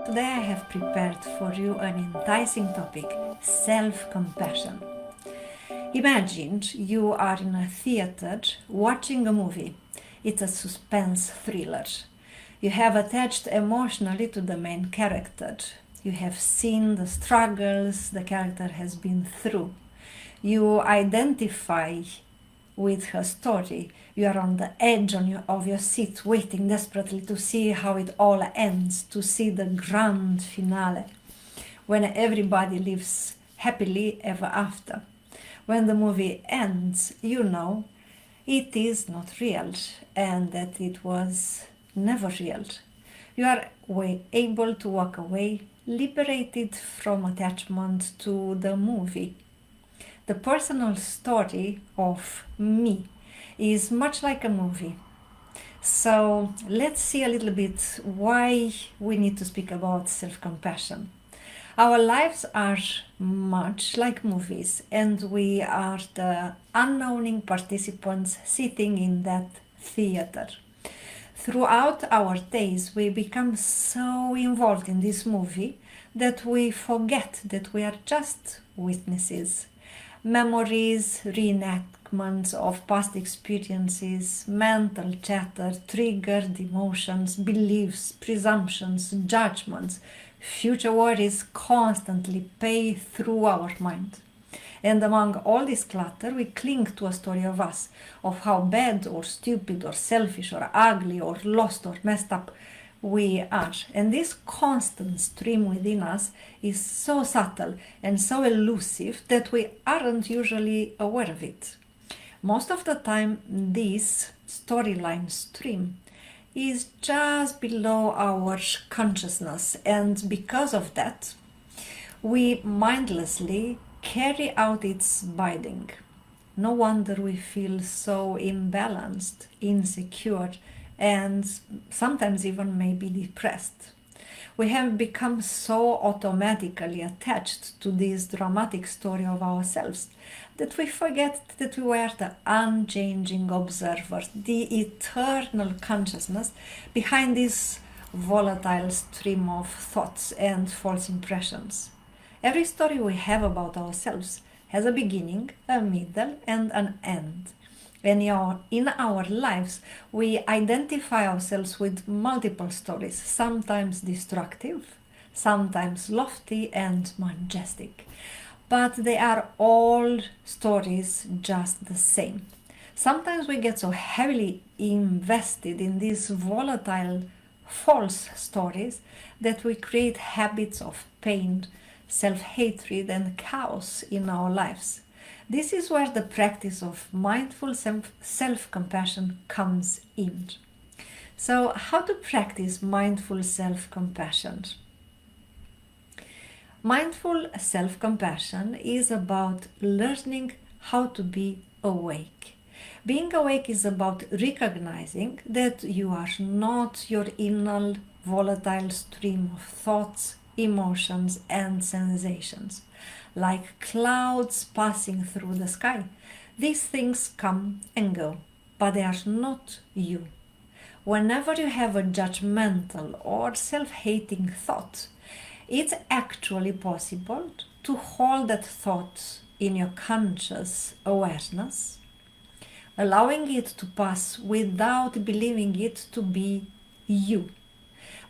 Today I have prepared for you an enticing topic, self-compassion. Imagine you are in a theater watching a movie. It's a suspense thriller. You have attached emotionally to the main character. You have seen the struggles the character has been through. You identify with her story. You are on the edge of your seat, waiting desperately to see how it all ends, to see the grand finale, when everybody lives happily ever after. When the movie ends, you know it is not real and that it was never real. You are able to walk away liberated from attachment to the movie. The personal story of me is much like a movie. So let's see a little bit why we need to speak about self-compassion. Our lives are much like movies, and we are the unknowing participants sitting in that theater. Throughout our days, we become so involved in this movie that we forget that we are just witnesses. Memories, reenactments of past experiences, mental chatter, triggered emotions, beliefs, presumptions, judgments, future worries constantly play through our mind. And among all this clutter, we cling to a story of us, of how bad or stupid or selfish or ugly or lost or messed up we are. And this constant stream within us is so subtle and so elusive that we aren't usually aware of it. Most of the time, this storyline stream is just below our consciousness, and because of that, we mindlessly carry out its bidding. No wonder we feel so imbalanced, insecure, and sometimes even maybe depressed. We have become so automatically attached to this dramatic story of ourselves that we forget that we were the unchanging observer, the eternal consciousness behind this volatile stream of thoughts and false impressions. Every story we have about ourselves has a beginning, a middle, and an end. And in our lives, we identify ourselves with multiple stories, sometimes destructive, sometimes lofty and majestic. But they are all stories just the same. Sometimes we get so heavily invested in these volatile, false stories that we create habits of pain, self-hatred, and chaos in our lives. This is where the practice of mindful self-compassion comes in. So, how to practice mindful self-compassion? Mindful self-compassion is about learning how to be awake. Being awake is about recognizing that you are not your inner volatile stream of thoughts, emotions, and sensations. Like clouds passing through the sky, these things come and go, but they are not you. Whenever you have a judgmental or self-hating thought, it's actually possible to hold that thought in your conscious awareness, allowing it to pass without believing it to be you.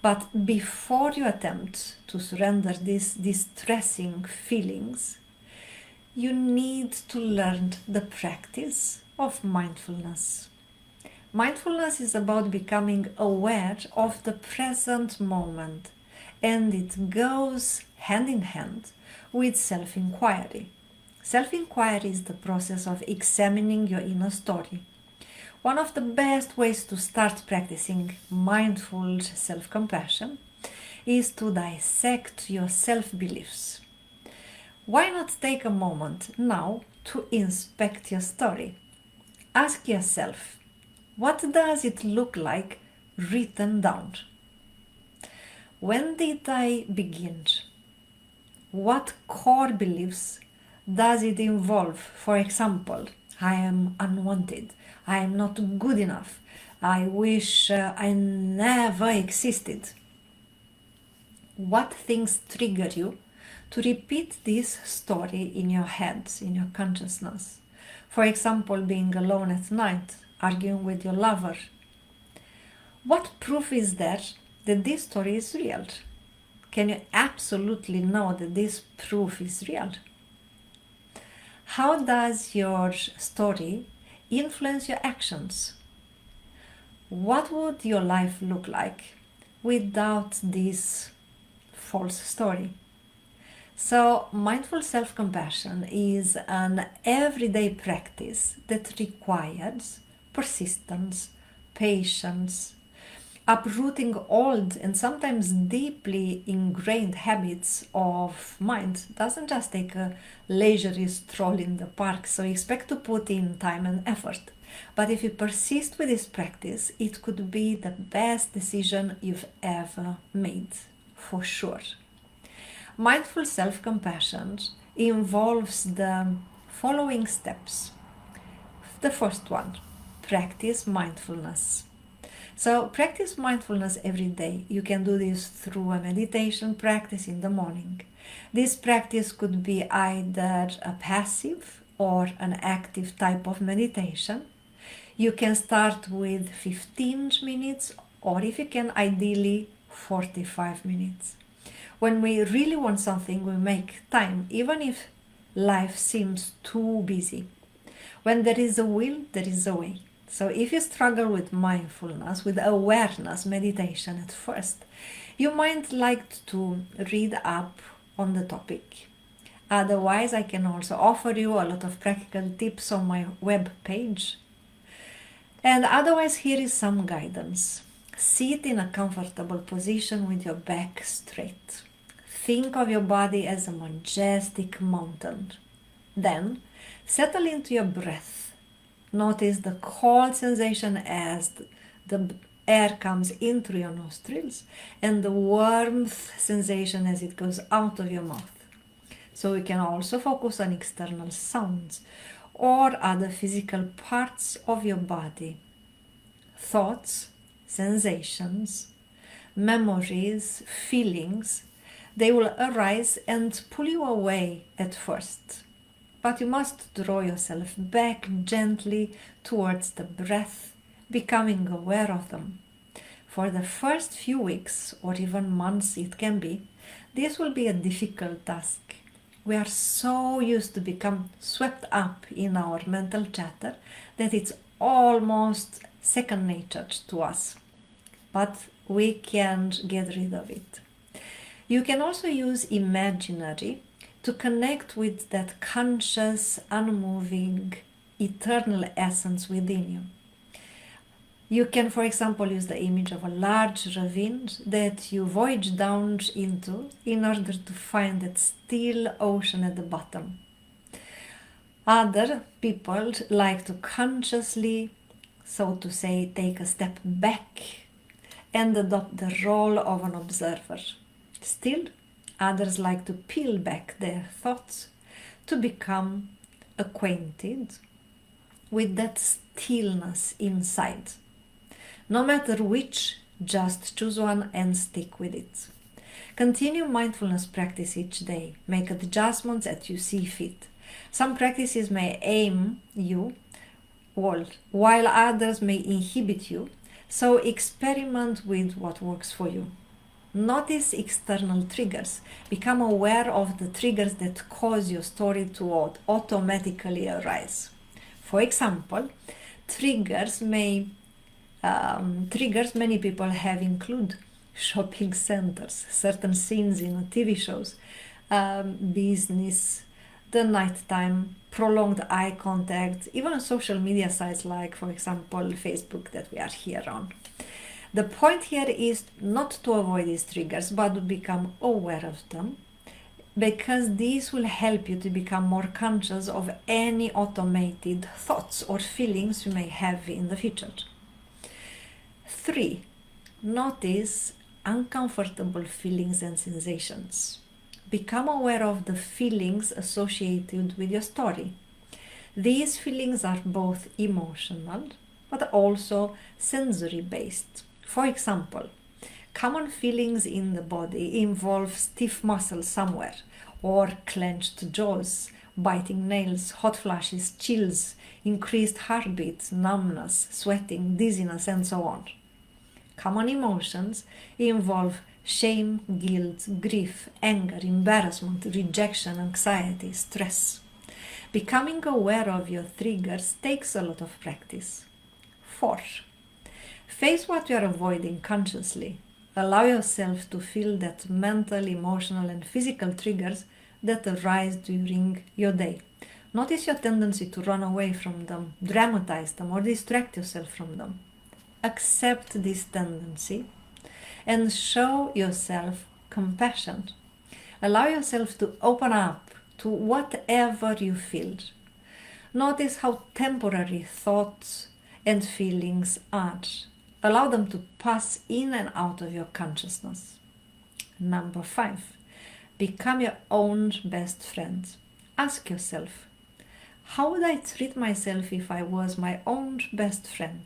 But before you attempt to surrender these distressing feelings, you need to learn the practice of mindfulness. Mindfulness is about becoming aware of the present moment, and it goes hand in hand with self-inquiry. Self-inquiry is the process of examining your inner story. One of the best ways to start practicing mindful self-compassion is to dissect your self-beliefs. Why not take a moment now to inspect your story? Ask yourself, what does it look like written down? When did I begin? What core beliefs does it involve? For example, I am unwanted, I am not good enough, I wish I never existed. What things trigger you to repeat this story in your head, in your consciousness? For example, being alone at night, arguing with your lover. What proof is there that this story is real? Can you absolutely know that this proof is real? How does your story influence your actions? What would your life look like without this false story? So, mindful self-compassion is an everyday practice that requires persistence, patience, uprooting old and sometimes deeply ingrained habits of mind. Doesn't just take a leisurely stroll in the park, so expect to put in time and effort. But if you persist with this practice, it could be the best decision you've ever made, for sure. Mindful self-compassion involves the following steps. The first one, practice mindfulness. So practice mindfulness every day. You can do this through a meditation practice in the morning. This practice could be either a passive or an active type of meditation. You can start with 15 minutes, or if you can, ideally 45 minutes. When we really want something, we make time, even if life seems too busy. When there is a will, there is a way. So if you struggle with mindfulness, with awareness, meditation at first, you might like to read up on the topic. Otherwise, I can also offer you a lot of practical tips on my web page. And otherwise, here is some guidance. Sit in a comfortable position with your back straight. Think of your body as a majestic mountain. Then, settle into your breath. Notice the cold sensation as the air comes in through your nostrils and the warmth sensation as it goes out of your mouth. So we can also focus on external sounds or other physical parts of your body. Thoughts, sensations, memories, feelings, they will arise and pull you away at first. But you must draw yourself back gently towards the breath, becoming aware of them. For the first few weeks or even months it can be, this will be a difficult task. We are so used to become swept up in our mental chatter that it's almost second nature to us. But we can get rid of it. You can also use imaginary to connect with that conscious, unmoving, eternal essence within you. You can, for example, use the image of a large ravine that you voyage down into in order to find that still ocean at the bottom. Other people like to consciously, so to say, take a step back and adopt the role of an observer. Still, others like to peel back their thoughts to become acquainted with that stillness inside. No matter which, just choose one and stick with it. Continue mindfulness practice each day. Make adjustments as you see fit. Some practices may aim you, while others may inhibit you, so experiment with what works for you. Notice external triggers. Become aware of the triggers that cause your story to automatically arise. For example, triggers many people have include shopping centers, certain scenes in TV shows, business, the nighttime, prolonged eye contact, even on social media sites like, for example, Facebook that we are here on. The point here is not to avoid these triggers, but to become aware of them, because these will help you to become more conscious of any automated thoughts or feelings you may have in the future. 3. Notice uncomfortable feelings and sensations. Become aware of the feelings associated with your story. These feelings are both emotional, but also sensory based. For example, Common feelings in the body involve stiff muscles somewhere, or clenched jaws, biting nails, hot flashes, chills, increased heartbeat, numbness, sweating, dizziness, and so on. Common emotions involve shame, guilt, grief, anger, embarrassment, rejection, anxiety, stress. Becoming aware of your triggers takes a lot of practice. 4. Face what you are avoiding consciously. Allow yourself to feel that mental, emotional, and physical triggers that arise during your day. Notice your tendency to run away from them, dramatize them, or distract yourself from them. Accept this tendency and show yourself compassion. Allow yourself to open up to whatever you feel. Notice how temporary thoughts and feelings are. Allow them to pass in and out of your consciousness. Number 5. Become your own best friend. Ask yourself, how would I treat myself if I was my own best friend?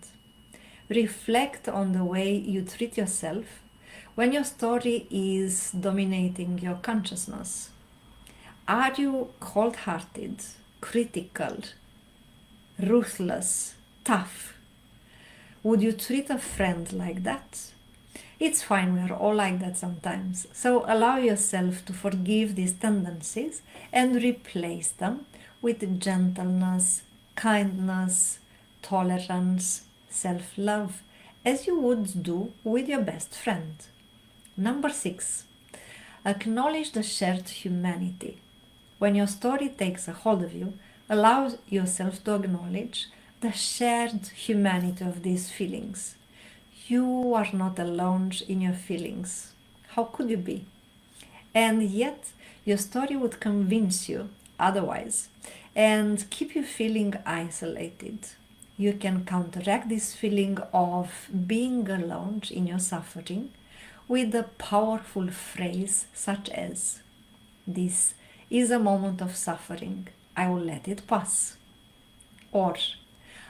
Reflect on the way you treat yourself when your story is dominating your consciousness. Are you cold-hearted, critical, ruthless, tough? Would you treat a friend like that? It's fine, we're all like that sometimes. So allow yourself to forgive these tendencies and replace them with gentleness, kindness, tolerance, self-love, as you would do with your best friend. Number 6. Acknowledge the shared humanity. When your story takes a hold of you, allow yourself to acknowledge the shared humanity of these feelings. You are not alone in your feelings. How could you be? And yet, your story would convince you otherwise and keep you feeling isolated. You can counteract this feeling of being alone in your suffering with a powerful phrase such as, "This is a moment of suffering. I will let it pass." Or,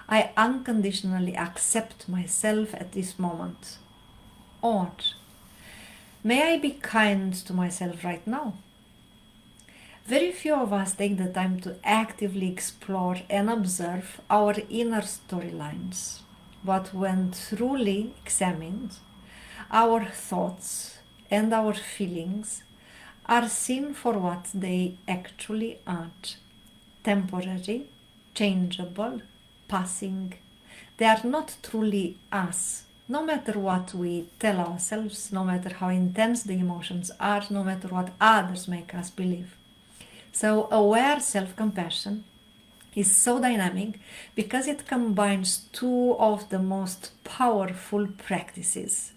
"I unconditionally accept myself at this moment." Or, "May I be kind to myself right now?" Very few of us take the time to actively explore and observe our inner storylines. But when truly examined, our thoughts and our feelings are seen for what they actually are: temporary, changeable, passing. They are not truly us, no matter what we tell ourselves, no matter how intense the emotions are, no matter what others make us believe. So aware self-compassion is so dynamic because it combines two of the most powerful practices: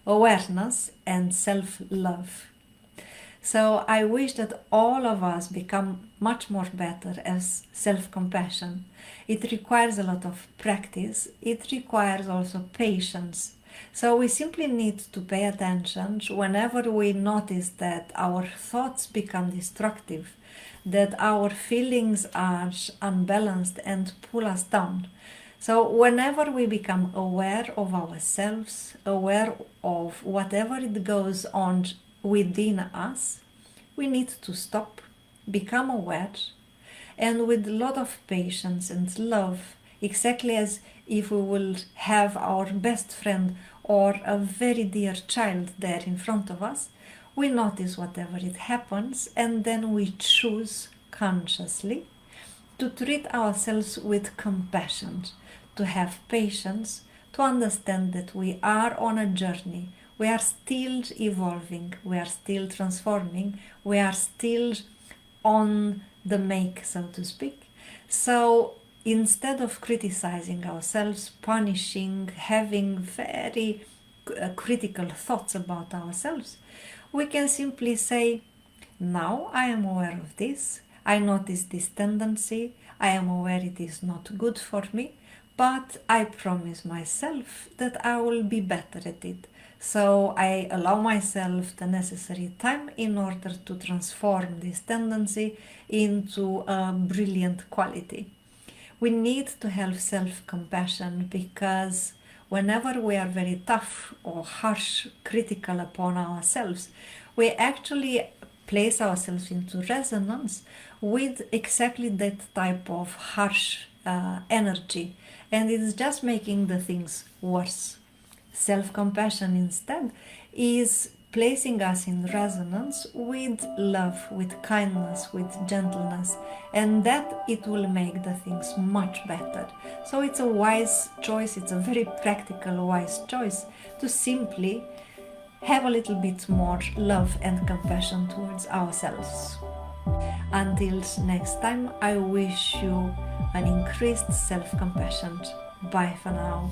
awareness and self-love. So I wish that all of us become much more better as self-compassion. It requires a lot of practice. It requires also patience. So we simply need to pay attention whenever we notice that our thoughts become destructive, that our feelings are unbalanced and pull us down. So whenever we become aware of ourselves, aware of whatever it goes on within us, we need to stop, become aware, and with a lot of patience and love, exactly as if we will have our best friend or a very dear child there in front of us, we notice whatever it happens, and then we choose consciously to treat ourselves with compassion, to have patience, to understand that we are on a journey. We are still evolving, we are still transforming, we are still on the make, so to speak. So instead of criticizing ourselves, punishing, having very critical thoughts about ourselves, we can simply say, now I am aware of this, I notice this tendency, I am aware it is not good for me, but I promise myself that I will be better at it. So I allow myself the necessary time in order to transform this tendency into a brilliant quality. We need to have self-compassion because whenever we are very tough or harsh, critical upon ourselves, we actually place ourselves into resonance with exactly that type of harsh energy, and it is just making the things worse. Self-compassion instead is placing us in resonance with love, with kindness, with gentleness, and that it will make the things much better. So it's a wise choice, it's a very practical, wise choice to simply have a little bit more love and compassion towards ourselves. Until next time, I wish you an increased self-compassion. Bye for now.